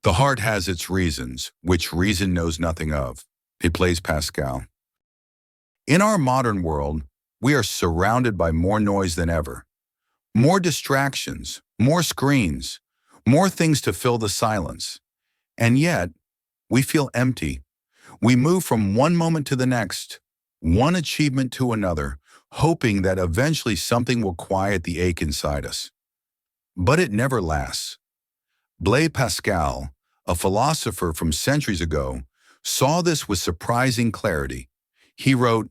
The heart has its reasons, which reason knows nothing of. It Blaise Pascal. In our modern world, we are surrounded by more noise than ever. More distractions, more screens, more things to fill the silence. And yet, we feel empty. We move from one moment to the next, one achievement to another, hoping that eventually something will quiet the ache inside us. But it never lasts. Blaise Pascal, a philosopher from centuries ago, saw this with surprising clarity. He wrote,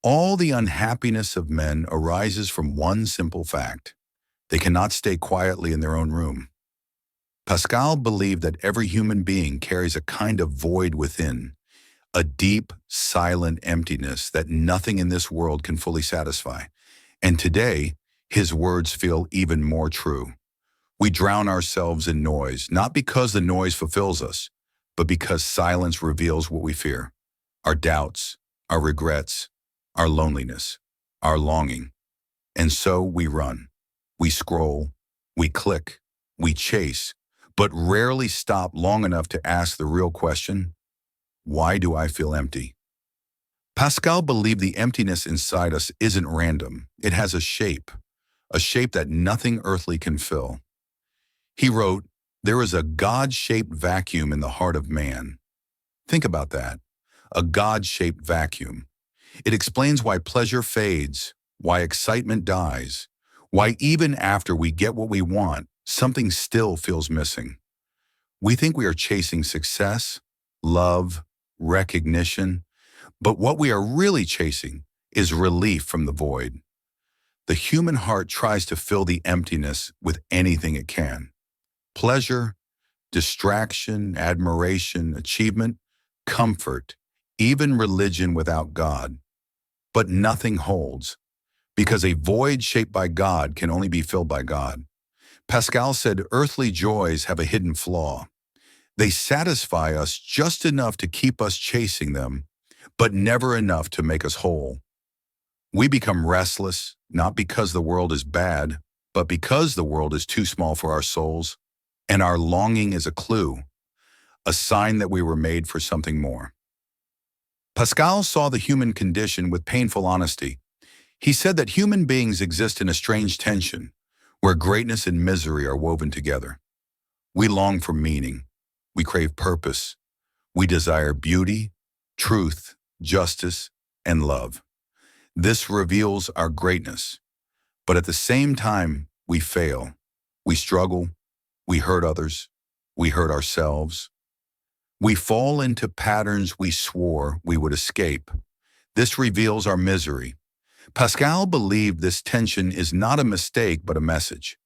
"All the unhappiness of men arises from one simple fact. They cannot stay quietly in their own room." Pascal believed that every human being carries a kind of void within, a deep, silent emptiness that nothing in this world can fully satisfy. And today, his words feel even more true. We drown ourselves in noise, not because the noise fulfills us, but because silence reveals what we fear: our doubts, our regrets, our loneliness, our longing. And so we run, we scroll, we click, we chase, but rarely stop long enough to ask the real question: why do I feel empty? Pascal believed the emptiness inside us isn't random. It has a shape that nothing earthly can fill. He wrote, "There is a God-shaped vacuum in the heart of man." Think about that, a God-shaped vacuum. It explains why pleasure fades, why excitement dies, why even after we get what we want, something still feels missing. We think we are chasing success, love, recognition, but what we are really chasing is relief from the void. The human heart tries to fill the emptiness with anything it can. Pleasure, distraction, admiration, achievement, comfort, even religion without God. But nothing holds, because a void shaped by God can only be filled by God. Pascal said earthly joys have a hidden flaw. They satisfy us just enough to keep us chasing them, but never enough to make us whole. We become restless, not because the world is bad, but because the world is too small for our souls. And our longing is a clue, a sign that we were made for something more. Pascal saw the human condition with painful honesty. He said that human beings exist in a strange tension, where greatness and misery are woven together. We long for meaning. We crave purpose. We desire beauty, truth, justice, and love. This reveals our greatness. But at the same time, we fail. We struggle. We hurt others. We hurt ourselves. We fall into patterns we swore we would escape. This reveals our misery. Pascal believed this tension is not a mistake but a message.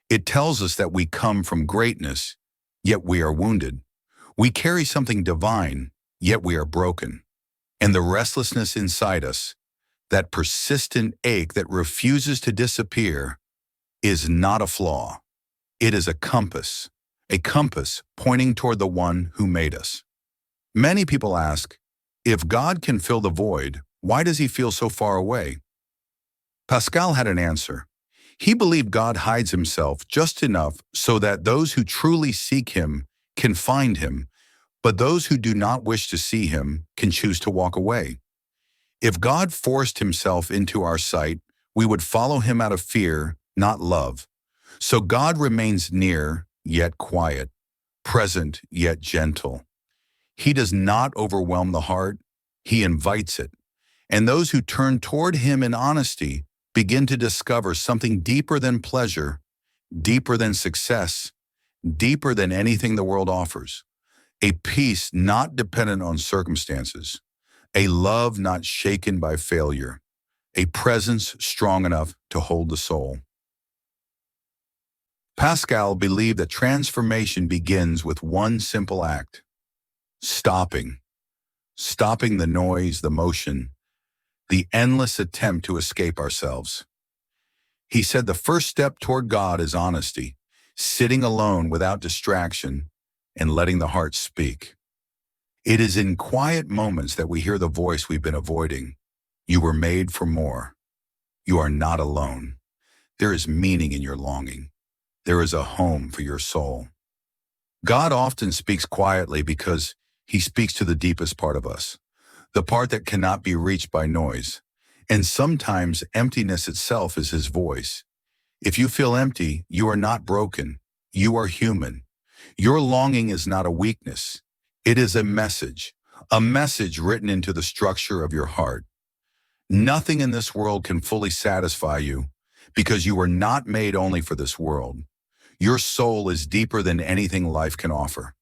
It tells us that we come from greatness, yet we are wounded. We carry something divine, yet we are broken. And the restlessness inside us, that persistent ache that refuses to disappear, is not a flaw. It is a compass pointing toward the one who made us. Many people ask, if God can fill the void, why does he feel so far away? Pascal had an answer. He believed God hides himself just enough so that those who truly seek him can find him, but those who do not wish to see him can choose to walk away. If God forced himself into our sight, we would follow him out of fear, not love. So God remains near, yet quiet, present, yet gentle. He does not overwhelm the heart, he invites it. And those who turn toward him in honesty begin to discover something deeper than pleasure, deeper than success, deeper than anything the world offers. A peace not dependent on circumstances, a love not shaken by failure, a presence strong enough to hold the soul. Pascal believed that transformation begins with one simple act: stopping. Stopping the noise, the motion, the endless attempt to escape ourselves. He said the first step toward God is honesty, sitting alone without distraction and letting the heart speak. It is in quiet moments that we hear the voice we've been avoiding. You were made for more. You are not alone. There is meaning in your longing. There is a home for your soul. God often speaks quietly because he speaks to the deepest part of us, the part that cannot be reached by noise. And sometimes emptiness itself is his voice. If you feel empty, you are not broken. You are human. Your longing is not a weakness. It is a message written into the structure of your heart. Nothing in this world can fully satisfy you because you are not made only for this world. Your soul is deeper than anything life can offer.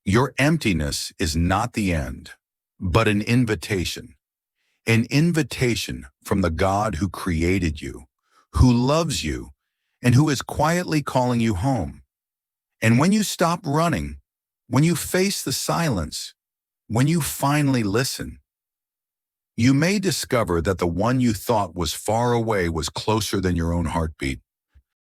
Your emptiness is not the end, but an invitation from the God who created you, who loves you, and who is quietly calling you home. And when you stop running, when you face the silence, when you finally listen, you may discover that the one you thought was far away was closer than your own heartbeat.